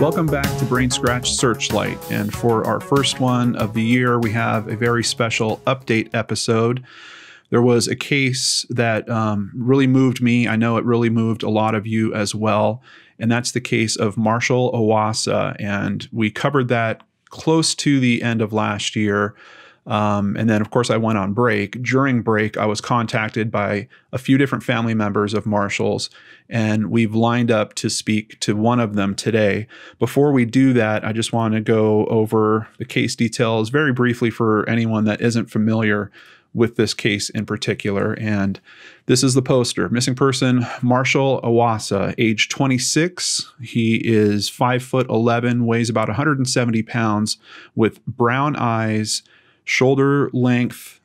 Welcome back to Brainscratch Searchlight, and for our first one of the year, we have a very special update episode. There was a case that really moved me. I know it really moved a lot of you as well, and that's the case of Marshal Iwaasa, and we covered that close to the end of last year. And then, of course, I went on break. During break, I was contacted by a few different family members of Marshal's, and we've lined up to speak to one of them today. Before we do that, I just want to go over the case details very briefly for anyone that isn't familiar with this case in particular. And this is the poster. Missing person, Marshal Iwaasa, age 26. He is 5'11", weighs about 170 pounds, with brown eyes, shoulder length,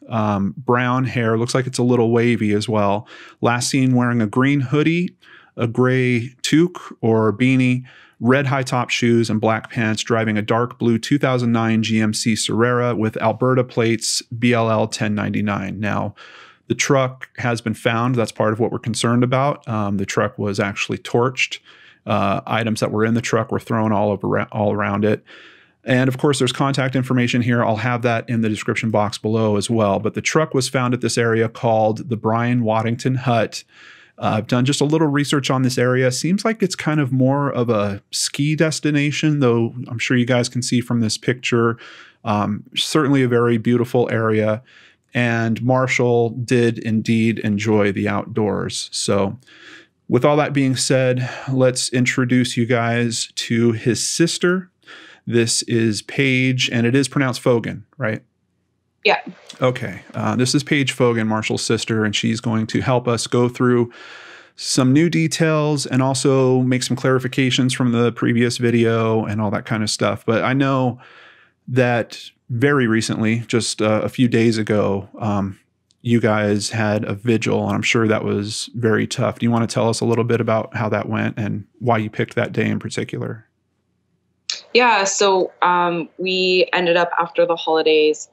brown hair. Looks like it's a little wavy as well. Last seen wearing a green hoodie, a gray toque or beanie, red high top shoes, and black pants, driving a dark blue 2009 GMC Carrera with Alberta plates BLL 1099. Now, the truck has been found. That's part of what we're concerned about. The truck was actually torched. Items that were in the truck were thrown all around it. And of course, there's contact information here. I'll have that in the description box below as well. But the truck was found at this area called the Brian Waddington Hut. I've done just a little research on this area. Seems like it's kind of more of a ski destination, though I'm sure you guys can see from this picture. Certainly a very beautiful area. And Marshall did indeed enjoy the outdoors. So with all that being said, let's introduce you guys to his sister. This is Paige, and it is pronounced Fogen, right? Yeah. Okay. This is Paige Fogen, Marshall's sister, and she's going to help us go through some new details and also make some clarifications from the previous video and all that kind of stuff. But I know that very recently, just a few days ago, you guys had a vigil, and I'm sure that was very tough. Do you want to tell us a little bit about how that went and why you picked that day in particular? Yeah, so we ended up after the holidays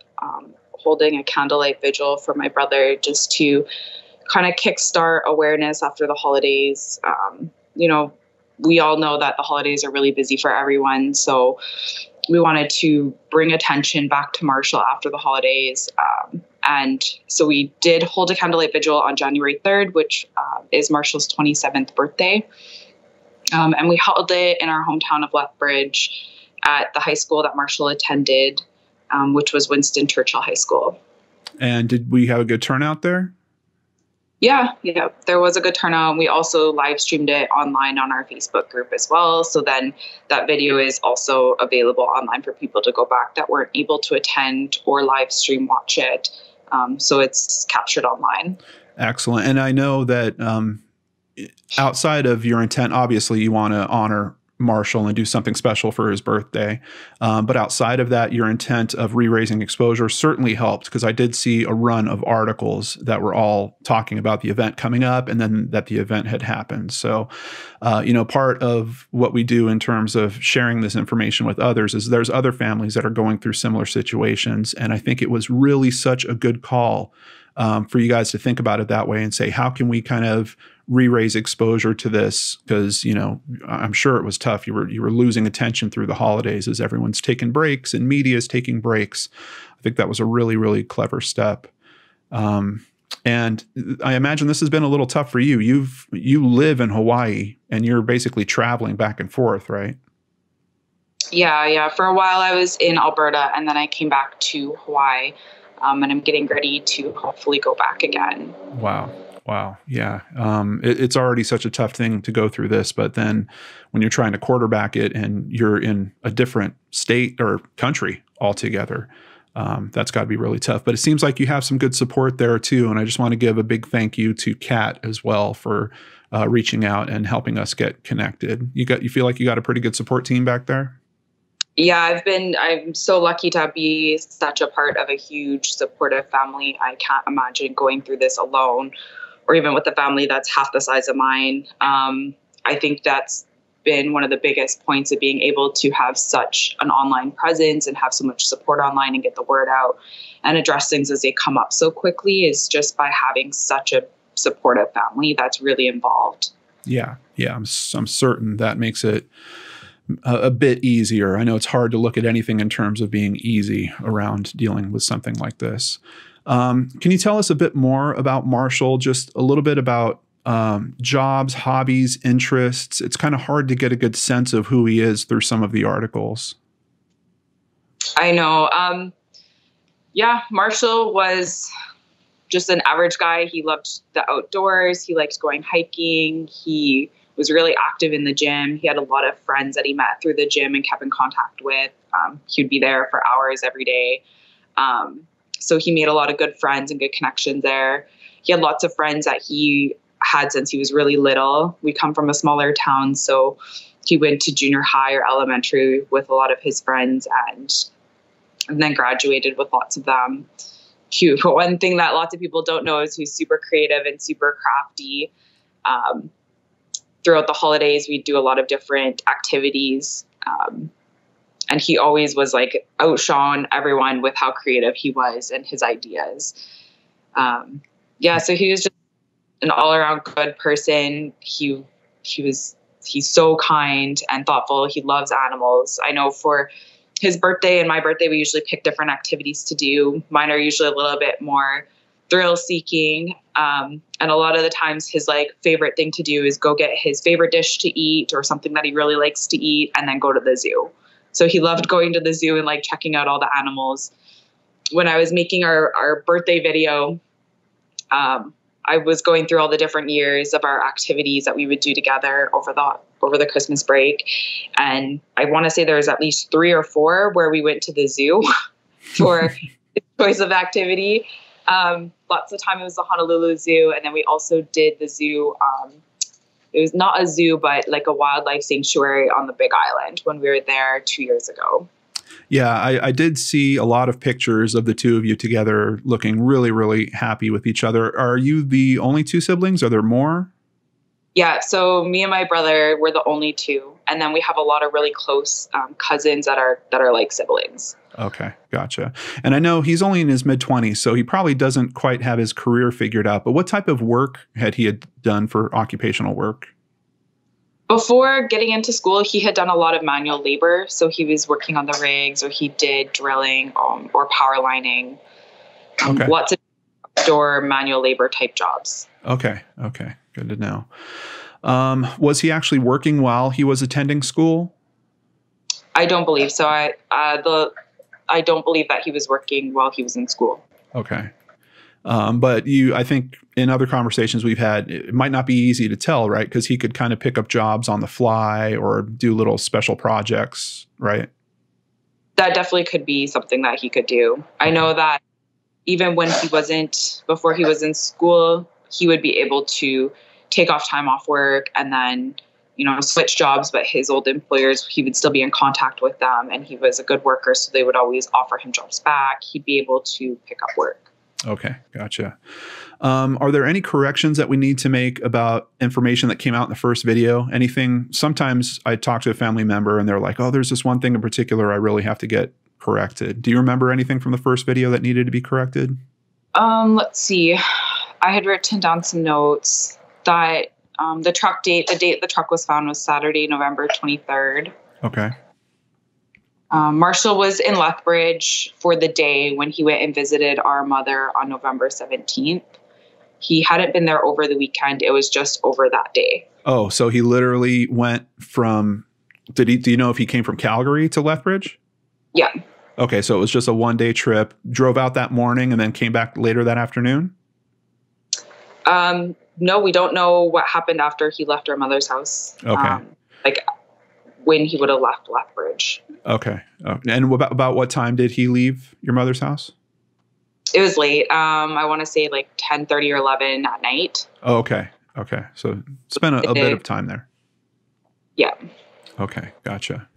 holding a candlelight vigil for my brother just to kind of kickstart awareness after the holidays. You know, we all know that the holidays are really busy for everyone, so we wanted to bring attention back to Marshall after the holidays. And so we did hold a candlelight vigil on January 3rd, which is Marshall's 27th birthday. And we held it in our hometown of Lethbridge at the high school that Marshall attended, which was Winston Churchill High School. And did we have a good turnout there? Yeah, there was a good turnout. We also live streamed it online on our Facebook group as well. So then that video is also available online for people to go back that weren't able to attend or live stream watch it. So it's captured online. Excellent. And I know that outside of your intent, obviously you want to honor Marshall and do something special for his birthday. But outside of that, your intent of re-raising exposure certainly helped, because I did see a run of articles that were all talking about the event coming up and then that the event had happened. So, you know, part of what we do in terms of sharing this information with others is there's other families that are going through similar situations. And I think it was really such a good call for you guys to think about it that way and say, how can we kind of re-raise exposure to this? Because, you know, I'm sure it was tough. You were losing attention through the holidays as everyone's taking breaks and media is taking breaks. I think that was a really, really clever step. And I imagine this has been a little tough for you. You live in Hawaii and you're basically traveling back and forth, right? Yeah. For a while I was in Alberta and then I came back to Hawaii. And I'm getting ready to hopefully go back again. Wow. Yeah. It's already such a tough thing to go through this, but then when you're trying to quarterback it and you're in a different state or country altogether, that's got to be really tough. But it seems like you have some good support there too. And I just want to give a big thank you to Kat as well for reaching out and helping us get connected. You feel like you got a pretty good support team back there? Yeah, I'm so lucky to be such a part of a huge supportive family. I can't imagine going through this alone or even with a family that's half the size of mine. I think that's been one of the biggest points of being able to have such an online presence and have so much support online and get the word out and address things as they come up so quickly is just by having such a supportive family that's really involved. Yeah. I'm certain that makes it a bit easier. I know it's hard to look at anything in terms of being easy around dealing with something like this. Can you tell us a bit more about Marshall? Just a little bit about jobs, hobbies, interests. It's kind of hard to get a good sense of who he is through some of the articles. I know. Yeah, Marshall was just an average guy. He loved the outdoors. He liked going hiking. He was really active in the gym. He had a lot of friends that he met through the gym and kept in contact with. He'd be there for hours every day. So he made a lot of good friends and good connections there. He had lots of friends that he had since he was really little. We come from a smaller town, so he went to junior high or elementary with a lot of his friends and then graduated with lots of them. One thing that lots of people don't know is he's super creative and super crafty. Throughout the holidays, we do a lot of different activities. And he always was like outshone everyone with how creative he was and his ideas. So he was just an all around good person. He's so kind and thoughtful. He loves animals. I know for his birthday and my birthday, we usually pick different activities to do. Mine are usually a little bit more thrill seeking. And a lot of the times his favorite thing to do is go get his favorite dish to eat or something that he really likes to eat and then go to the zoo. So he loved going to the zoo and checking out all the animals. When I was making our birthday video, I was going through all the different years of our activities that we would do together over the Christmas break. And I want to say there was at least 3 or 4 where we went to the zoo for his choice of activity. Lots of time it was the Honolulu Zoo. And then we also did the zoo. It was not a zoo, but a wildlife sanctuary on the Big Island when we were there 2 years ago. Yeah, I did see a lot of pictures of the two of you together looking really, really happy with each other. Are you the only 2 siblings? Are there more? Yeah, so me and my brother, we're the only 2. And then we have a lot of really close cousins that are like siblings. Okay, gotcha. And I know he's only in his mid-20s, so he probably doesn't quite have his career figured out. But what type of work had he done for occupational work? Before getting into school, he had done a lot of manual labor. So he was working on the rigs, or he did drilling or power lining. Okay. Lots of outdoor manual labor type jobs. Okay. Good to know. Was he actually working while he was attending school? I don't believe so. I don't believe that he was working while he was in school. Okay. But I think in other conversations we've had, it might not be easy to tell, right? Because he could kind of pick up jobs on the fly or do little special projects, right? That definitely could be something that he could do. I know that even before he was in school, he would be able to take off time off work and then, switch jobs. But his old employers, he would still be in contact with them, and he was a good worker, so they would always offer him jobs back. He'd be able to pick up work. Okay, gotcha. Are there any corrections that we need to make about information that came out in the first video? Anything? Sometimes I talk to a family member and they're like, oh, there's this one thing in particular I really have to get corrected. Do you remember anything from the first video that needed to be corrected? Let's see. I had written down some notes that the date the truck was found was Saturday, November 23rd. Okay. Marshall was in Lethbridge for the day when he went and visited our mother on November 17th. He hadn't been there over the weekend. It was just over that day. Oh, so he literally went from, do you know if he came from Calgary to Lethbridge? Yeah. Okay, so it was just a one-day trip, drove out that morning and then came back later that afternoon? No, we don't know what happened after he left our mother's house. Okay. When he would have left Lethbridge. Okay. And about what time did he leave your mother's house? It was late. I want to say 10:30 or 11 at night. Oh, okay. Okay. So spent a bit of time there. Yeah. Okay. Gotcha.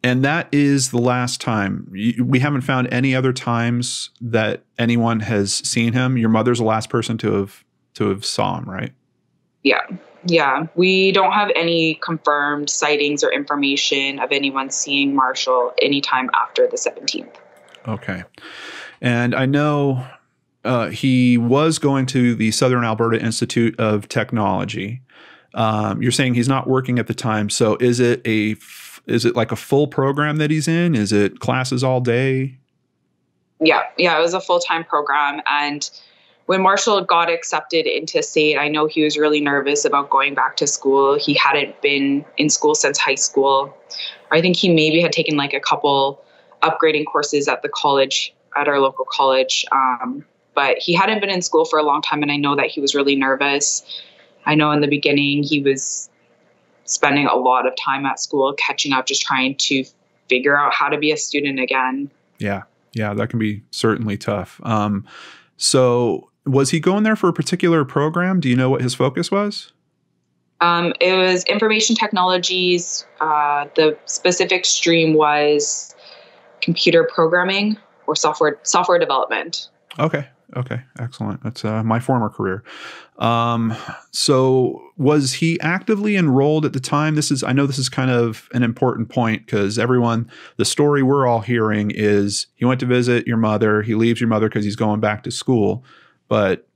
And that is the last time. We haven't found any other times that anyone has seen him. Your mother's the last person to have saw him, right? Yeah. Yeah. We don't have any confirmed sightings or information of anyone seeing Marshall anytime after the 17th. Okay. And I know he was going to the Southern Alberta Institute of Technology. You're saying he's not working at the time. So is it like a full program that he's in? Is it classes all day? Yeah. Yeah. It was a full-time program. And when Marshall got accepted into SAIT, I know he was really nervous about going back to school. He hadn't been in school since high school. I think he maybe had taken like a couple upgrading courses at the college, at our local college. But he hadn't been in school for a long time. And I know that he was really nervous. I know in the beginning he was spending a lot of time at school, catching up, just trying to figure out how to be a student again. Yeah. Yeah. That can be certainly tough. So was he going there for a particular program? Do you know what his focus was? It was information technologies. The specific stream was computer programming or software development. Okay. Okay. Excellent. That's my former career. So was he actively enrolled at the time? I know this is kind of an important point because the story we're all hearing is he went to visit your mother. He leaves your mother because he's going back to school. But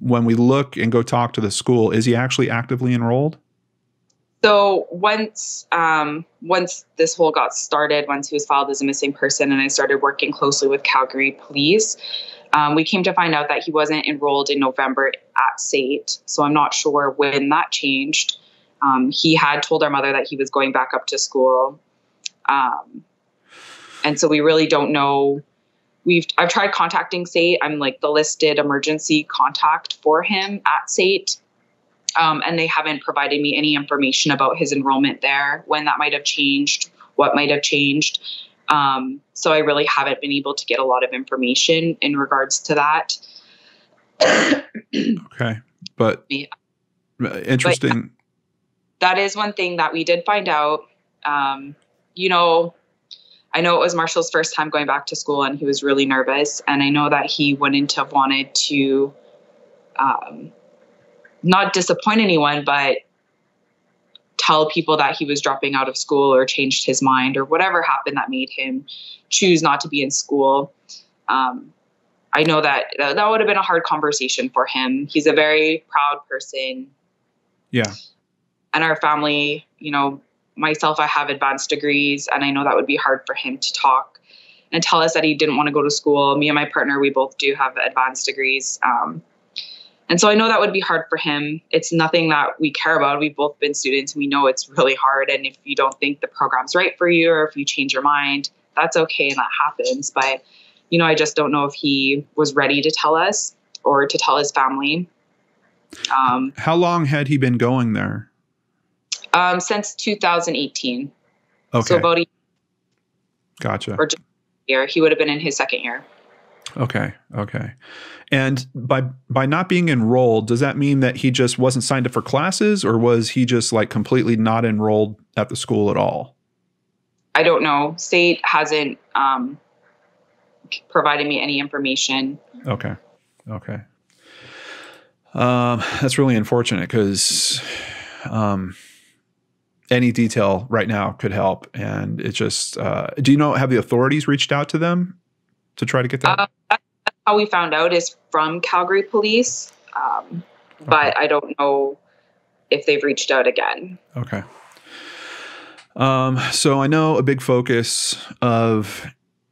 when we look and go talk to the school, is he actually actively enrolled? So once this whole got started, once he was filed as a missing person and I started working closely with Calgary police, we came to find out that he wasn't enrolled in November at SAIT. So I'm not sure when that changed. He had told our mother that he was going back up to school. And so we really don't know. I've tried contacting SAIT. I'm like the listed emergency contact for him at SAIT. And they haven't provided me any information about his enrollment there, when that might have changed, what might have changed. So I really haven't been able to get a lot of information in regards to that. Okay. But yeah. Interesting. But that is one thing that we did find out. I know it was Marshall's first time going back to school and he was really nervous. And I know that he wouldn't have wanted to, not disappoint anyone, but tell people that he was dropping out of school or changed his mind or whatever happened that made him choose not to be in school. I know that would have been a hard conversation for him. He's a very proud person. Yeah. And our family, myself, I have advanced degrees, and I know that would be hard for him to talk and tell us that he didn't want to go to school. Me and my partner, we both do have advanced degrees. And so I know that would be hard for him. It's nothing that we care about. We've both been students and we know it's really hard. And if you don't think the program's right for you, or if you change your mind, that's okay. And that happens. But, I just don't know if he was ready to tell us or to tell his family. How long had he been going there? Since 2018. Okay. So about a year. Gotcha. Or just a year. He would have been in his second year. Okay. Okay. And by not being enrolled, does that mean that he just wasn't signed up for classes, or was he just like completely not enrolled at the school at all? I don't know. SAIT hasn't provided me any information. Okay. Okay. That's really unfortunate because any detail right now could help. And it just, do you know, have the authorities reached out to them to try to get that? That's how we found out, is from Calgary police. But I don't know if they've reached out again. Okay. So I know a big focus of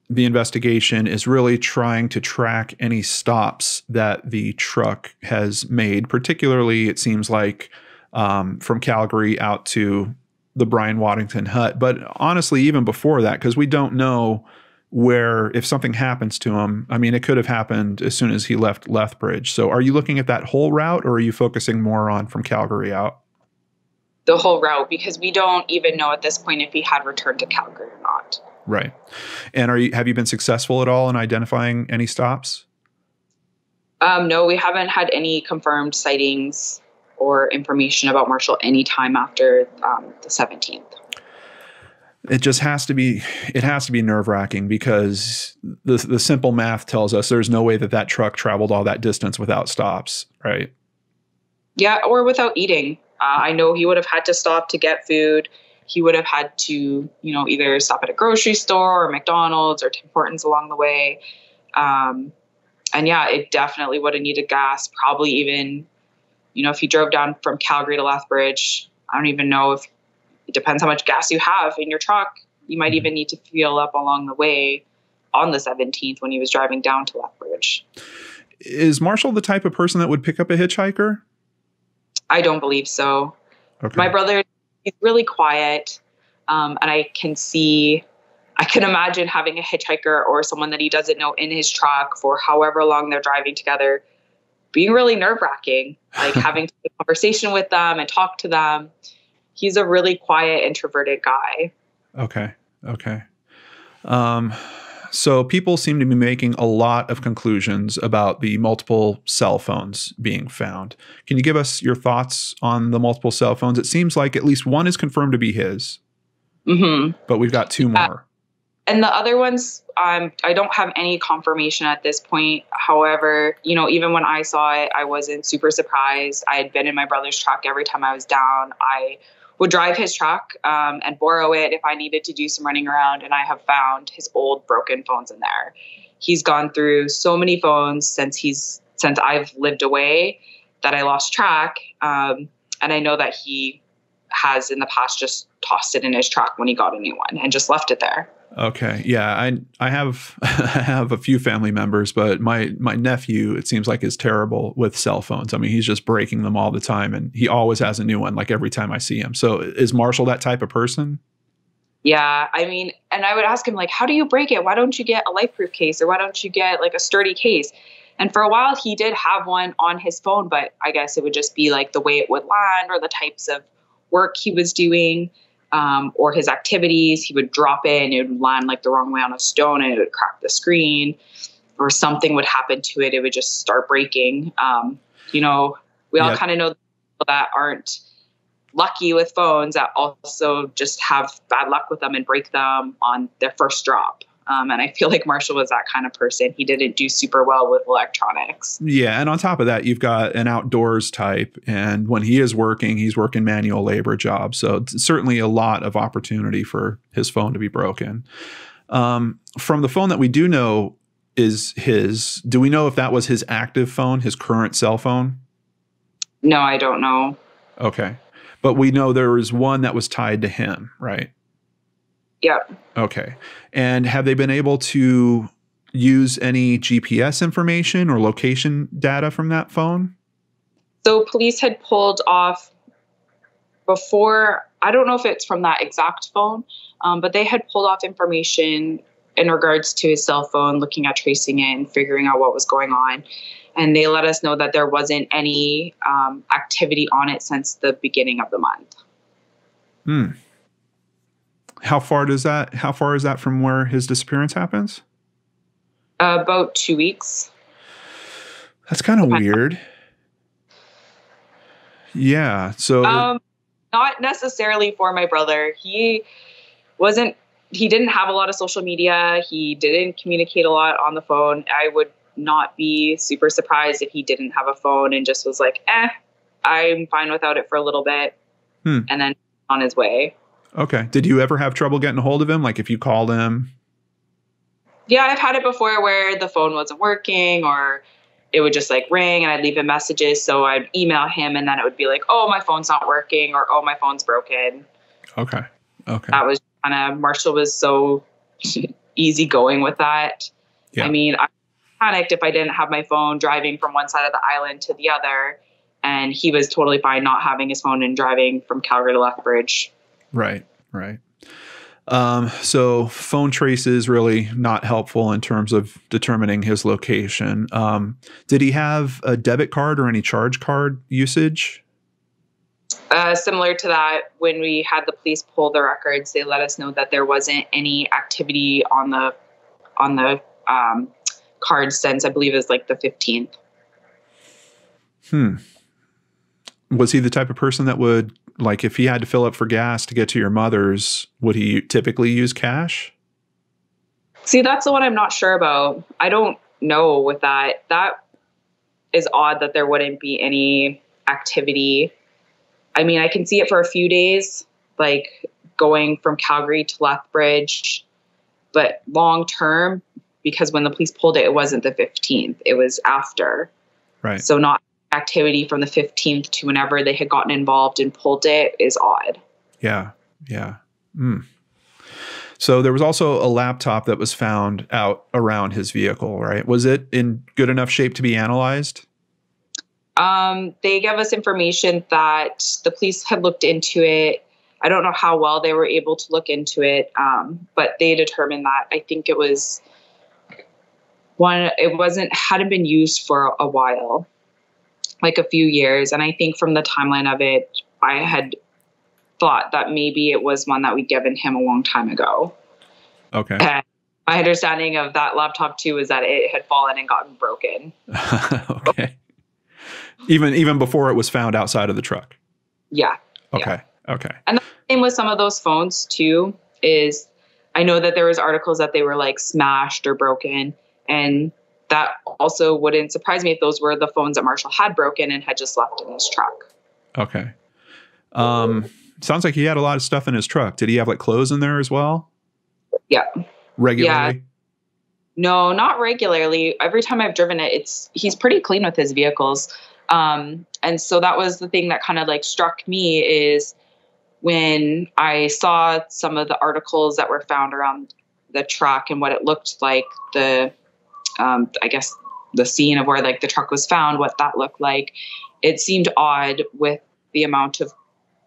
the investigation is really trying to track any stops that the truck has made. Particularly, it seems like from Calgary out to the Brian Waddington hut. But honestly, even before that, because we don't know where, if something happens to him, I mean, it could have happened as soon as he left Lethbridge. So are you looking at that whole route, or are you focusing more on from Calgary out? The whole route, because we don't even know at this point if he had returned to Calgary or not. Right. And have you been successful at all in identifying any stops? No, we haven't had any confirmed sightings or information about Marshall any time after the 17th. It just has to be, nerve-wracking, because the simple math tells us there's no way that truck traveled all that distance without stops, right? Yeah, or without eating. I know he would have had to stop to get food. He would have had to, either stop at a grocery store or McDonald's or Tim Hortons along the way. And yeah, it definitely would have needed gas, probably even if you drove down from Calgary to Lethbridge, I don't even know if it depends how much gas you have in your truck. You might even need to fuel up along the way on the 17th when he was driving down to Lethbridge. Is Marshal the type of person that would pick up a hitchhiker? I don't believe so. Okay. My brother, he's really quiet. And I can imagine having a hitchhiker or someone that he doesn't know in his truck for however long they're driving together being really nerve-wracking, like having to have a conversation with them and talk to them. He's a really quiet, introverted guy. Okay. So people seem to be making a lot of conclusions about the multiple cell phones being found. Can you give us your thoughts on the multiple cell phones? It seems like at least one is confirmed to be his, but we've got two more. And the other ones, I don't have any confirmation at this point. However, even when I saw it, I wasn't super surprised. I had been in my brother's truck every time I was down. I would drive his truck and borrow it if I needed to do some running around. And I have found his old broken phones in there. He's gone through so many phones since I've lived away that I lost track. And I know that he has in the past just tossed it in his truck when he got a new one and just left it there. Okay. Yeah. I have I have a few family members, but my nephew, it seems like, is terrible with cell phones. I mean, he's just breaking them all the time, and he always has a new one, like every time I see him. So is Marshal that type of person? Yeah. I mean, and I would ask him, like, how do you break it? Why don't you get a life-proof case, or why don't you get like a sturdy case? And for a while he did have one on his phone, but I guess it would just be like the way it would land or the types of work he was doing. Or his activities, he would drop it and it would land like the wrong way on a stone and it would crack the screen, or something would happen to it. It would just start breaking. We all kind of know people that aren't lucky with phones that also just have bad luck with them and break them on their first drop. And I feel like Marshall was that kind of person. He didn't do super well with electronics. Yeah. And on top of that, you've got an outdoors type. And when he is working, he's working manual labor jobs. So it's certainly a lot of opportunity for his phone to be broken. From the phone that we do know is his, do we know if that was his active phone, his current cell phone? No, I don't know. Okay. But we know there was one that was tied to him, right? Yep. Okay. And have they been able to use any GPS information or location data from that phone? So police had pulled off before, I don't know if it's from that exact phone, but they had pulled off information in regards to his cell phone, looking at tracing it and figuring out what was going on. And they let us know that there wasn't any activity on it since the beginning of the month. How far is that from where his disappearance happens? About 2 weeks. That's kind of weird. Yeah. So not necessarily for my brother. He didn't have a lot of social media. He didn't communicate a lot on the phone. I would not be super surprised if he didn't have a phone and just was like, I'm fine without it for a little bit. And then on his way. Okay. Did you ever have trouble getting a hold of him? Like if you called him? Yeah, I've had it before where the phone wasn't working or it would just like ring and I'd leave him messages. So I'd email him and then it would be like, oh, my phone's not working, or, oh, my phone's broken. Okay. That was kind of, Marshall was so easygoing with that. Yeah. I mean, I panicked if I didn't have my phone driving from one side of the island to the other. And he was totally fine not having his phone and driving from Calgary to Lethbridge. Right. So phone trace is really not helpful in terms of determining his location. Did he have a debit card or any charge card usage? Similar to that, when we had the police pull the records, they let us know that there wasn't any activity on the card since I believe it was like the 15th. Was he the type of person that would, like, if he had to fill up for gas to get to your mother's, would he typically use cash? See, that's the one I'm not sure about. I don't know with that. That is odd that there wouldn't be any activity. I mean, I can see it for a few days, like going from Calgary to Lethbridge, but long term, because when the police pulled it, it wasn't the 15th. It was after. Right. So not activity from the 15th to whenever they had gotten involved and pulled it is odd. Yeah. Yeah. Mm. So there was also a laptop that was found out around his vehicle, right? Was it in good enough shape to be analyzed? They gave us information that the police had looked into it. I don't know how well they were able to look into it, but they determined that I think it was hadn't been used for a while, like a few years. And I think from the timeline of it, I had thought that maybe it was one that we'd given him a long time ago. Okay. And my understanding of that laptop too is that it had fallen and gotten broken. Okay. Even before it was found outside of the truck. Yeah. Okay. Yeah. Okay. And the same with some of those phones too, is I know that there was articles that they were like smashed or broken. And that also wouldn't surprise me if those were the phones that Marshall had broken and had just left in his truck. Okay. Sounds like he had a lot of stuff in his truck. Did he have like clothes in there as well? Yeah. Regularly? Yeah. No, not regularly. Every time I've driven it, he's pretty clean with his vehicles. And so that was the thing that kind of like struck me is when I saw some of the articles that were found around the truck and what it looked like, I guess the scene of where like the truck was found, what that looked like, it seemed odd with the amount of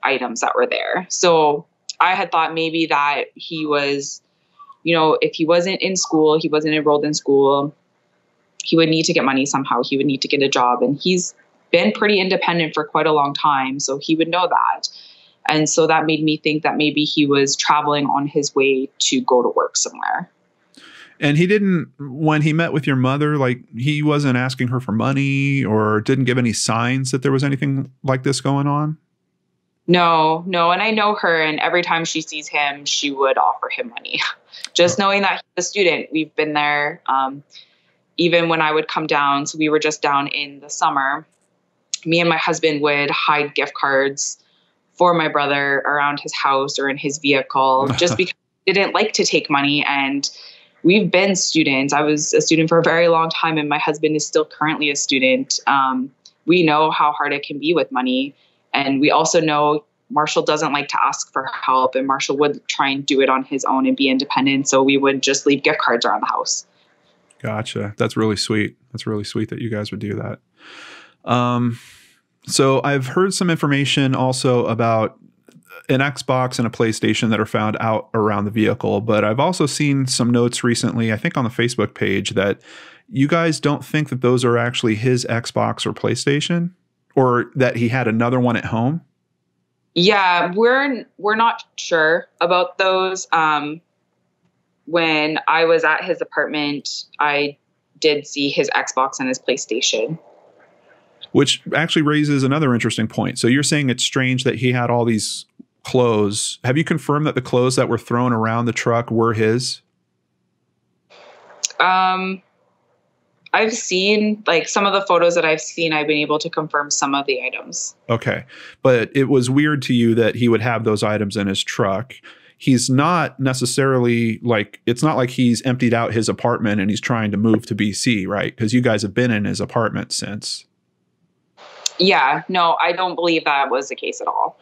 items that were there. So I had thought maybe that he was, if he wasn't in school, he wasn't enrolled in school, he would need to get money somehow. He would need to get a job. And he's been pretty independent for quite a long time. So he would know that. And so that made me think that maybe he was traveling on his way to go to work somewhere. And he didn't, when he met with your mother, like he wasn't asking her for money or didn't give any signs that there was anything like this going on? No. And I know her, and every time she sees him, she would offer him money. Just knowing that he's a student. We've been there. Even when I would come down, so we were just down in the summer, me and my husband would hide gift cards for my brother around his house or in his vehicle, just because he didn't like to take money. And we've been students. I was a student for a very long time, and my husband is still currently a student. We know how hard it can be with money. And we also know Marshall doesn't like to ask for help, and Marshall would try and do it on his own and be independent. So we would just leave gift cards around the house. Gotcha. That's really sweet. That's really sweet that you guys would do that. So I've heard some information also about an Xbox and a PlayStation that are found out around the vehicle, but I've also seen some notes recently, I think on the Facebook page, that you guys don't think that those are actually his Xbox or PlayStation, or that he had another one at home. Yeah, we're not sure about those. When I was at his apartment, I did see his Xbox and his PlayStation. Which actually raises another interesting point. So you're saying it's strange that he had all these clothes. Have you confirmed that the clothes that were thrown around the truck were his? I've seen, like, some of the photos that I've seen, I've been able to confirm some of the items. Okay. But it was weird to you that he would have those items in his truck. He's not necessarily like, it's not like he's emptied out his apartment and he's trying to move to BC, right? Because you guys have been in his apartment since. Yeah, no, I don't believe that was the case at all.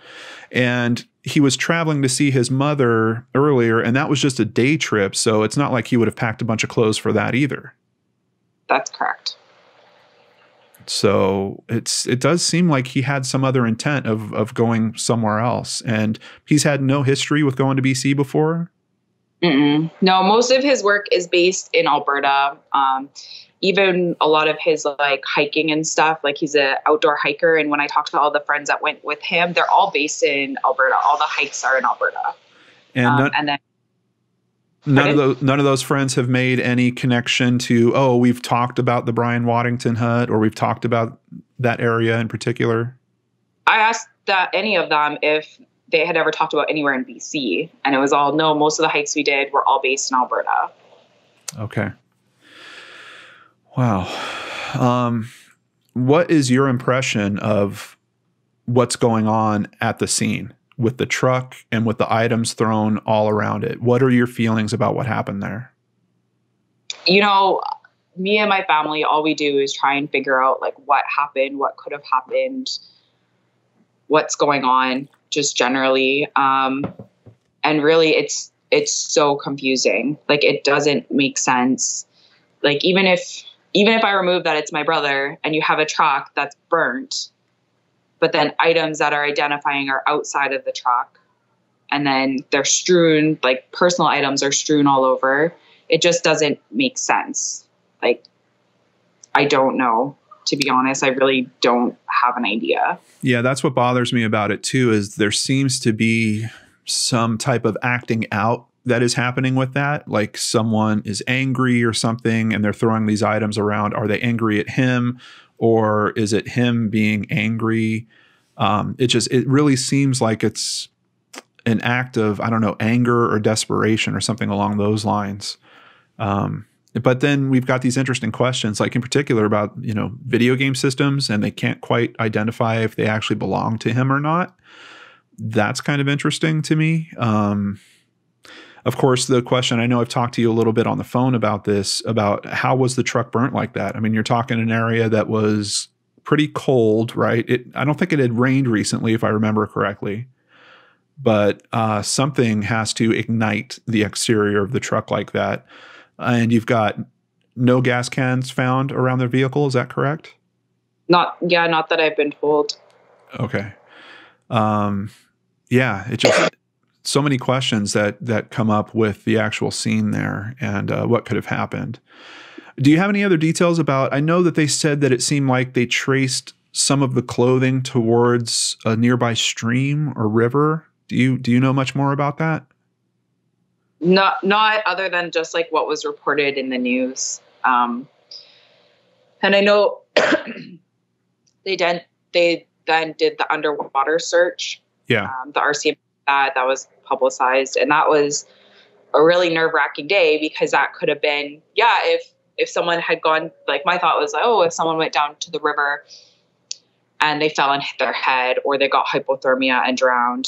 And he was traveling to see his mother earlier, and that was just a day trip. So it's not like he would have packed a bunch of clothes for that either. That's correct. So it does seem like he had some other intent of going somewhere else. And he's had no history with going to BC before? No, most of his work is based in Alberta. Even a lot of his like hiking and stuff, like he's an outdoor hiker. And when I talked to all the friends that went with him, they're all based in Alberta. All the hikes are in Alberta. And then none of those friends have made any connection to, oh, we've talked about the Brian Waddington hut, or we've talked about that area in particular. I asked any of them if they had ever talked about anywhere in BC, and it was all no. Most of the hikes we did were all based in Alberta. Okay. Wow. What is your impression of what's going on at the scene with the truck and with the items thrown all around it? What are your feelings about what happened there? You know, me and my family, all we do is try and figure out like what happened, what could have happened, what's going on just generally. And really it's so confusing. Like it doesn't make sense. Like even if I remove that it's my brother and you have a truck that's burnt, but then items that are identifying are outside of the truck and then they're strewn, like personal items are strewn all over. It just doesn't make sense. Like, I don't know, to be honest. I really don't have an idea. Yeah, that's what bothers me about it too, is there seems to be some type of acting out that is happening with that. Like someone is angry or something and they're throwing these items around. Are they angry at him or is it him being angry? It really seems like it's an act of, I don't know, anger or desperation or something along those lines. But then we've got these interesting questions, like in particular about, video game systems, and they can't quite identify if they actually belong to him or not. That's kind of interesting to me. Of course, the question, I know I've talked to you a little bit on the phone about this, about how was the truck burnt like that? I mean, you're talking an area that was pretty cold, right? I don't think it had rained recently, if I remember correctly. But something has to ignite the exterior of the truck like that. And you've got no gas cans found around their vehicle. Is that correct? Not that I've been told. Okay. Yeah, it just so many questions that come up with the actual scene there and what could have happened. Do you have any other details about? I know that they said that it seemed like they traced some of the clothing towards a nearby stream or river. Do you know much more about that? Not other than just like what was reported in the news. And I know they then did the underwater search. Yeah. The RCMP that was publicized, and that was a really nerve-wracking day because that could have been, if someone had gone, like my thought was, if someone went down to the river and they fell and hit their head or they got hypothermia and drowned.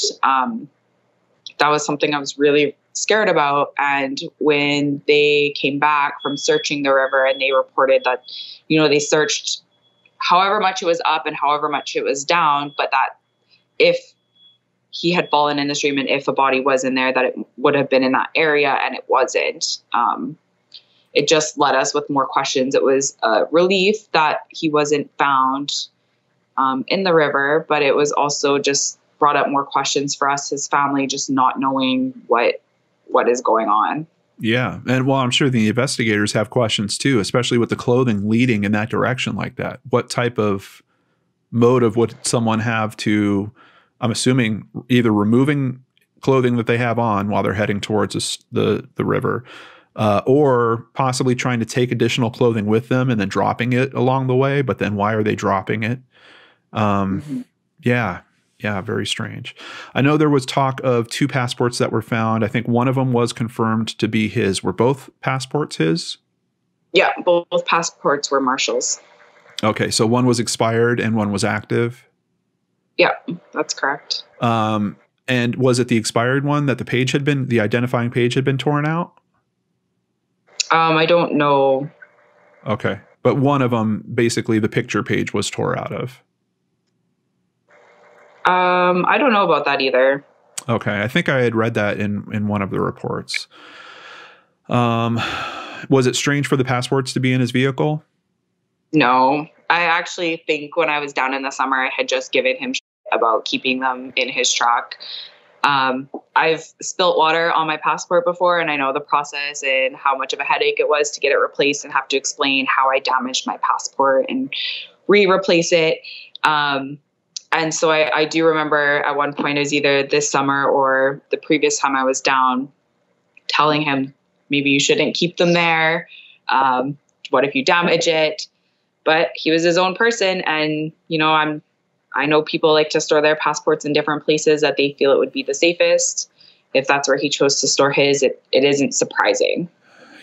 That was something I was really scared about. And when they came back from searching the river and they reported that, they searched however much it was up and however much it was down, but that if he had fallen in the stream and if a body was in there, that it would have been in that area, and it wasn't. It just led us with more questions. It was a relief that he wasn't found in the river, but it was also just brought up more questions for us, his family, just not knowing what is going on. Yeah. And well, I'm sure the investigators have questions too, especially with the clothing leading in that direction like that. What type of motive would someone have to, I'm assuming, either removing clothing that they have on while they're heading towards the river, or possibly trying to take additional clothing with them and then dropping it along the way. But then why are they dropping it? Yeah, very strange. I know there was talk of 2 passports that were found. I think one of them was confirmed to be his. Were both passports his? Yeah, both passports were Marshal's. Okay, so one was expired and one was active? Yeah, that's correct. And was it the expired one that the identifying page had been torn out? I don't know. Okay, but one of them, basically the picture page was tore out of. I don't know about that either. Okay. I think I had read that in one of the reports. Was it strange for the passports to be in his vehicle? No. I actually think when I was down in the summer, I had just given him shit about keeping them in his truck. I've spilt water on my passport before, and I know the process and how much of a headache it was to get it replaced and have to explain how I damaged my passport and re-replace it. And so I do remember at one point, it was either this summer or the previous time I was down, telling him, maybe you shouldn't keep them there. What if you damage it? But he was his own person. And, I know people like to store their passports in different places that they feel it would be the safest. If that's where he chose to store his, it isn't surprising.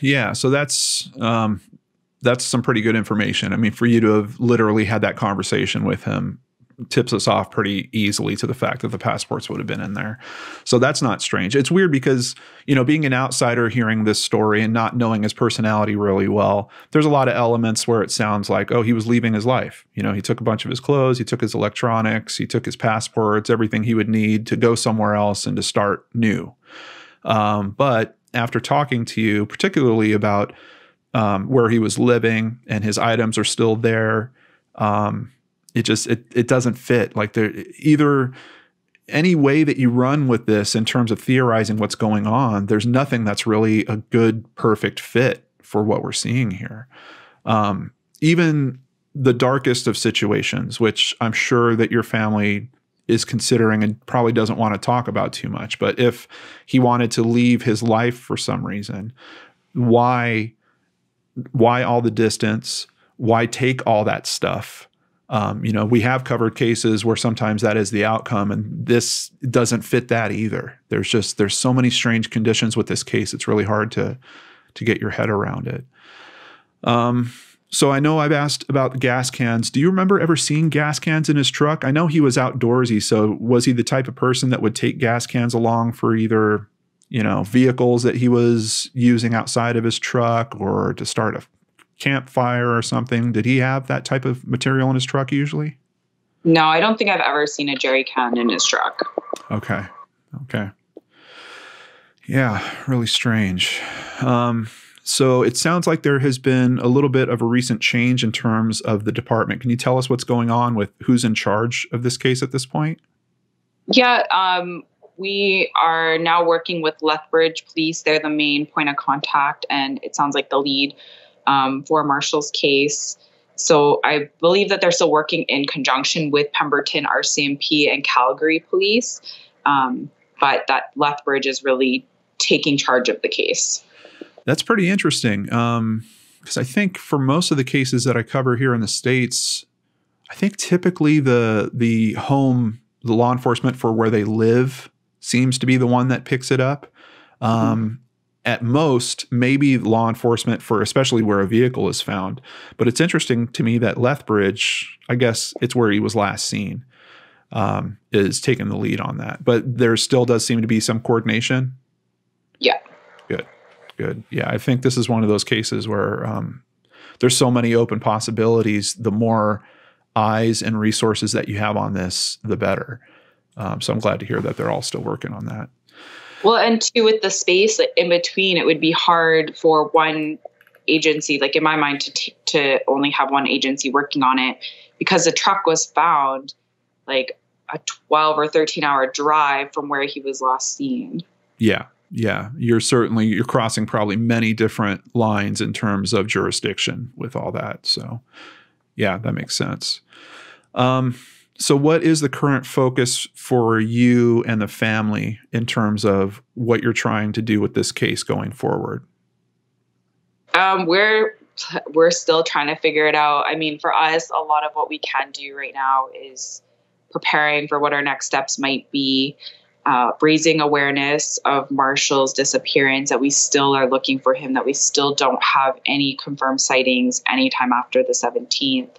Yeah. So that's some pretty good information. I mean, for you to have literally had that conversation with him tips us off pretty easily to the fact that the passports would have been in there. So that's not strange. It's weird because, being an outsider hearing this story and not knowing his personality really well, there's a lot of elements where it sounds like, oh, he was leaving his life. He took a bunch of his clothes, he took his electronics, he took his passports, everything he would need to go somewhere else and to start new. But after talking to you, particularly about where he was living and his items are still there, it doesn't fit. Like, there either any way that you run with this in terms of theorizing what's going on, there's nothing that's really a good, perfect fit for what we're seeing here. Even the darkest of situations, which I'm sure that your family is considering and probably doesn't want to talk about too much, but if he wanted to leave his life for some reason, why all the distance? Why take all that stuff? We have covered cases where sometimes that is the outcome, and this doesn't fit that either. There's so many strange conditions with this case. It's really hard to get your head around it. So I know I've asked about the gas cans. Do you remember ever seeing gas cans in his truck? I know he was outdoorsy, so was he the type of person that would take gas cans along for either, vehicles that he was using outside of his truck or to start a campfire or something? Did he have that type of material in his truck usually? No, I don't think I've ever seen a jerry can in his truck. Okay. Yeah, really strange. So it sounds like there has been a little bit of a recent change in terms of the department. Can you tell us what's going on with who's in charge of this case at this point? Yeah, we are now working with Lethbridge Police. They're the main point of contact, and it sounds like the lead for Marshal's case. So I believe that they're still working in conjunction with Pemberton RCMP and Calgary Police, but that Lethbridge is really taking charge of the case. That's pretty interesting, because I think for most of the cases that I cover here in the States, I think typically the law enforcement for where they live seems to be the one that picks it up. At most, maybe law enforcement for especially where a vehicle is found. But it's interesting to me that Lethbridge, I guess it's where he was last seen, is taking the lead on that. But there still does seem to be some coordination. Yeah. Good. Yeah, I think this is one of those cases where there's so many open possibilities. The more eyes and resources that you have on this, the better. So I'm glad to hear that they're all still working on that. Well, and too, with the space in between, it would be hard for one agency, like in my mind, to only have one agency working on it, because the truck was found like a 12 or 13-hour drive from where he was last seen. Yeah. You're crossing probably many different lines in terms of jurisdiction with all that. So yeah, that makes sense. So what is the current focus for you and the family in terms of what you're trying to do with this case going forward? We're still trying to figure it out. I mean, for us, a lot of what we can do right now is preparing for what our next steps might be, raising awareness of Marshal's disappearance, that we still are looking for him, that we still don't have any confirmed sightings anytime after the 17th.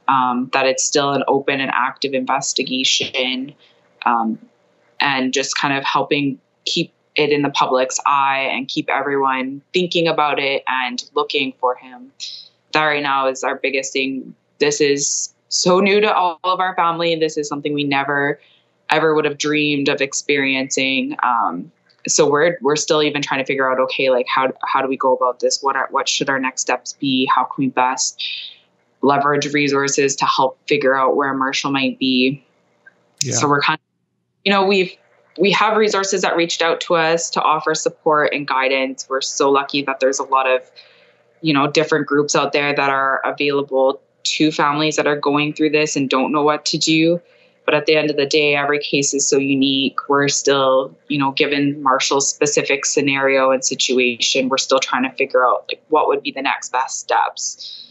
That it's still an open and active investigation, and just kind of helping keep it in the public's eye and keep everyone thinking about it and looking for him. That right now is our biggest thing. This is so new to all of our family. This is something we never, ever would have dreamed of experiencing. So we're still even trying to figure out, okay, like how do we go about this? What should our next steps be? How can we best leverage resources to help figure out where Marshal might be? Yeah. So we're kind of, we have resources that reached out to us to offer support and guidance. We're so lucky that there's a lot of, different groups out there that are available to families that are going through this and don't know what to do. But at the end of the day, every case is so unique. We're still, given Marshal's specific scenario and situation, we're still trying to figure out like what would be the next best steps.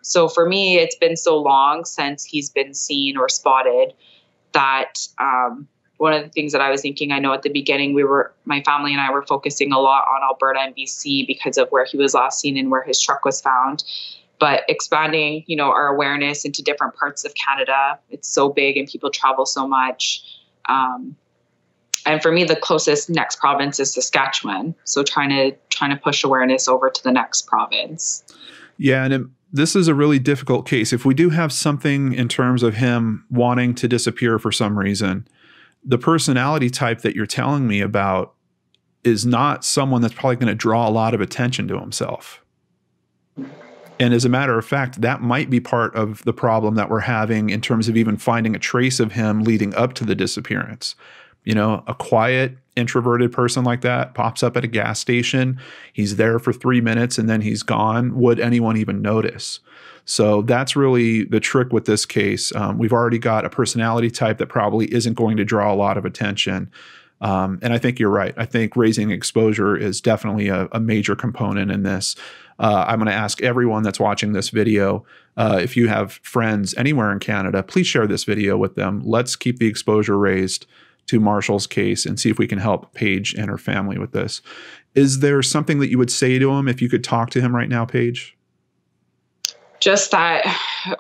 So for me, it's been so long since he's been seen or spotted that one of the things that I was thinking, I know at the beginning my family and I were focusing a lot on Alberta and BC because of where he was last seen and where his truck was found. but expanding, our awareness into different parts of Canada. It's so big and people travel so much. And for me, the closest next province is Saskatchewan. So trying to push awareness over to the next province. Yeah. And this is a really difficult case. If we do have something in terms of him wanting to disappear for some reason, the personality type that you're telling me about is not someone that's probably going to draw a lot of attention to himself. And as a matter of fact, that might be part of the problem that we're having in terms of even finding a trace of him leading up to the disappearance. A quiet, introverted person like that pops up at a gas station. He's there for 3 minutes and then he's gone. Would anyone even notice? So that's really the trick with this case. We've already got a personality type that probably isn't going to draw a lot of attention. And I think you're right. I think raising exposure is definitely a major component in this. I'm going to ask everyone that's watching this video, if you have friends anywhere in Canada, please share this video with them. Let's keep the exposure raised to Marshal's case and see if we can help Paige and her family with this. Is there something that you would say to him if you could talk to him right now, Paige? Just that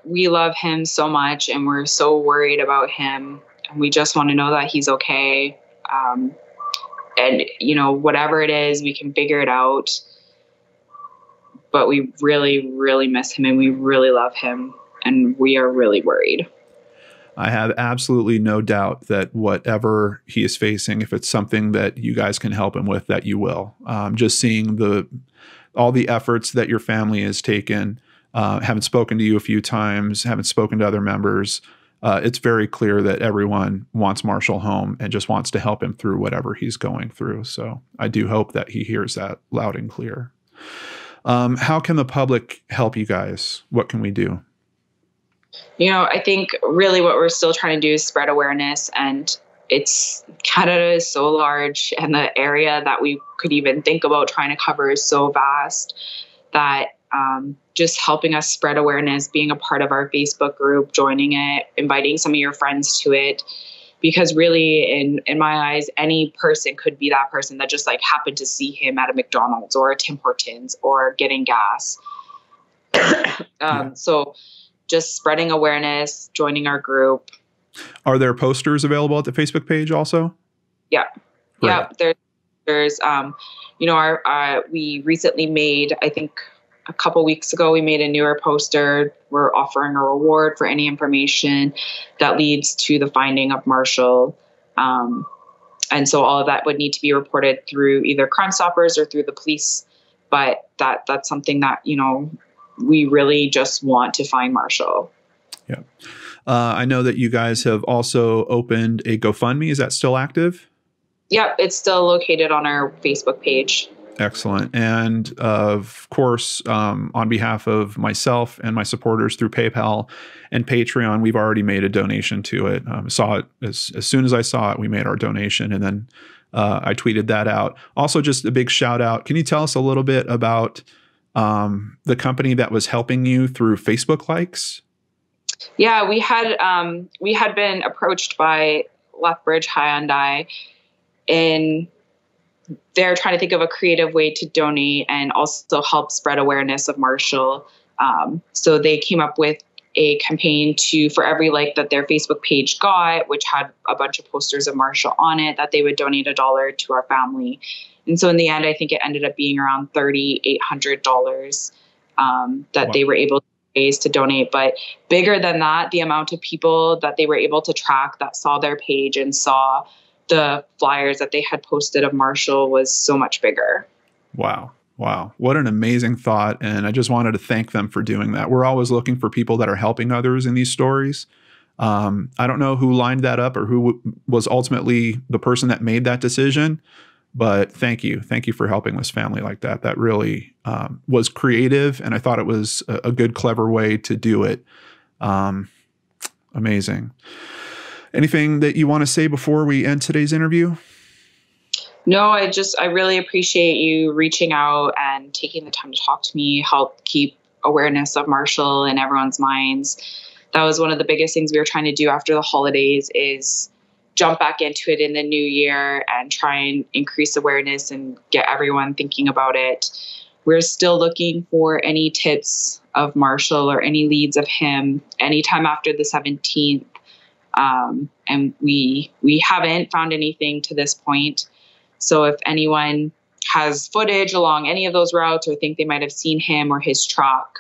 we love him so much and we're so worried about him. And we just want to know that he's okay. And, whatever it is, we can figure it out. But we really, really miss him and we really love him. And we are really worried. I have absolutely no doubt that whatever he is facing, if it's something that you guys can help him with, that you will. Just seeing all the efforts that your family has taken, haven't spoken to you a few times, haven't spoken to other members. It's very clear that everyone wants Marshal home and just wants to help him through whatever he's going through. So I do hope that he hears that loud and clear. How can the public help you guys? What can we do? I think really what we're still trying to do is spread awareness, and Canada is so large and the area that we could even think about trying to cover is so vast that just helping us spread awareness, being a part of our Facebook group, joining it, inviting some of your friends to it, because really in my eyes, any person could be that person that just happened to see him at a McDonald's or a Tim Hortons or getting gas. So just spreading awareness, joining our group. Are there posters available at the Facebook page also? Yeah. Great. Yeah. There's, we recently made, I think a couple weeks ago, we made a newer poster. We're offering a reward for any information that leads to the finding of Marshal. And so all of that would need to be reported through either Crime Stoppers or through the police. But that's something that, we really just want to find Marshal. Yeah. I know that you guys have also opened a GoFundMe. Is that still active? Yep. It's still located on our Facebook page. Excellent. And of course, on behalf of myself and my supporters through PayPal and Patreon, we've already made a donation to it. Saw it as soon as I saw it, we made our donation, and then I tweeted that out. Also, just a big shout out. Can you tell us a little bit about the company that was helping you through Facebook likes? Yeah, we had been approached by Lethbridge Hyundai, and they're trying to think of a creative way to donate and also help spread awareness of Marshal. So they came up with a campaign for every like that their Facebook page got, which had a bunch of posters of Marshal on it, that they would donate $1 to our family. And so in the end, I think it ended up being around $3,800 that Wow. they were able to raise to donate. But bigger than that, the amount of people that they were able to track that saw their page and saw the flyers that they had posted of Marshal was so much bigger. Wow. Wow. What an amazing thought. And I just wanted to thank them for doing that. We're always looking for people that are helping others in these stories. I don't know who lined that up or who was ultimately the person that made that decision, but thank you. Thank you for helping this family like that. That really was creative, and I thought it was a good, clever way to do it. Amazing. Anything that you want to say before we end today's interview? No, I really appreciate you reaching out and taking the time to talk to me, help keep awareness of Marshal in everyone's minds. That was one of the biggest things we were trying to do after the holidays, is jump back into it in the new year and try and increase awareness and get everyone thinking about it. We're still looking for any tips of Marshal or any leads of him anytime after the 17th. And we haven't found anything to this point. So if anyone has footage along any of those routes or think they might have seen him or his truck,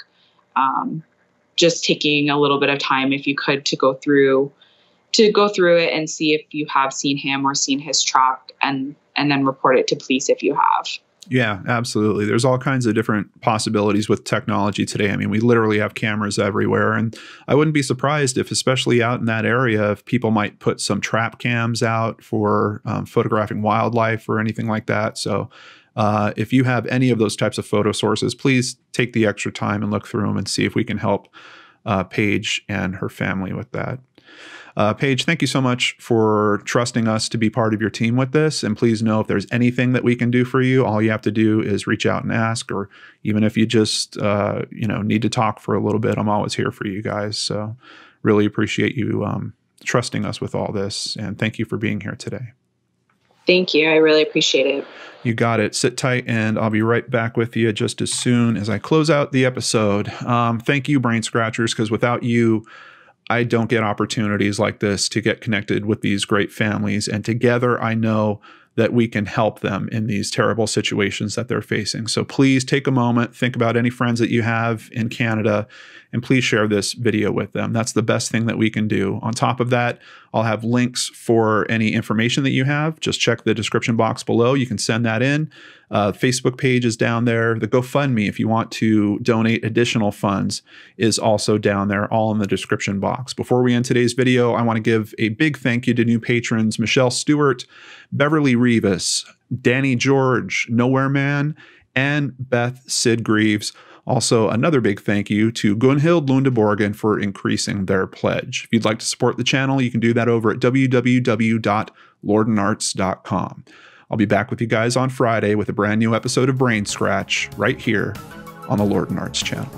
just taking a little bit of time, if you could, to go through it and see if you have seen him or seen his truck, and then report it to police if you have. Yeah, absolutely. There's all kinds of different possibilities with technology today. I mean, we literally have cameras everywhere, and I wouldn't be surprised if, especially out in that area, if people might put some trap cams out for photographing wildlife or anything like that. So if you have any of those types of photo sources, please take the extra time and look through them and see if we can help Paige and her family with that. Paige, thank you so much for trusting us to be part of your team with this. And please know if there's anything that we can do for you, all you have to do is reach out and ask, or even if you just, need to talk for a little bit, I'm always here for you guys. So really appreciate you trusting us with all this. And thank you for being here today. Thank you. I really appreciate it. You got it. Sit tight, and I'll be right back with you just as soon as I close out the episode. Thank you, Brain Scratchers, because without you, I don't get opportunities like this to get connected with these great families. And together, I know that we can help them in these terrible situations that they're facing. So please take a moment, think about any friends that you have in Canada, and please share this video with them. That's the best thing that we can do. On top of that, I'll have links for any information that you have. Just check the description box below. You can send that in. Facebook page is down there. The GoFundMe, if you want to donate additional funds, is also down there, all in the description box. Before we end today's video, I want to give a big thank you to new patrons, Michelle Stewart, Beverly Rivas, Danny George, Nowhere Man, and Beth Sid Greaves. Also, another big thank you to Gunhild Lundeborgen for increasing their pledge. If you'd like to support the channel, you can do that over at www.lordandarts.com. I'll be back with you guys on Friday with a brand new episode of Brain Scratch right here on the Lord and Arts channel.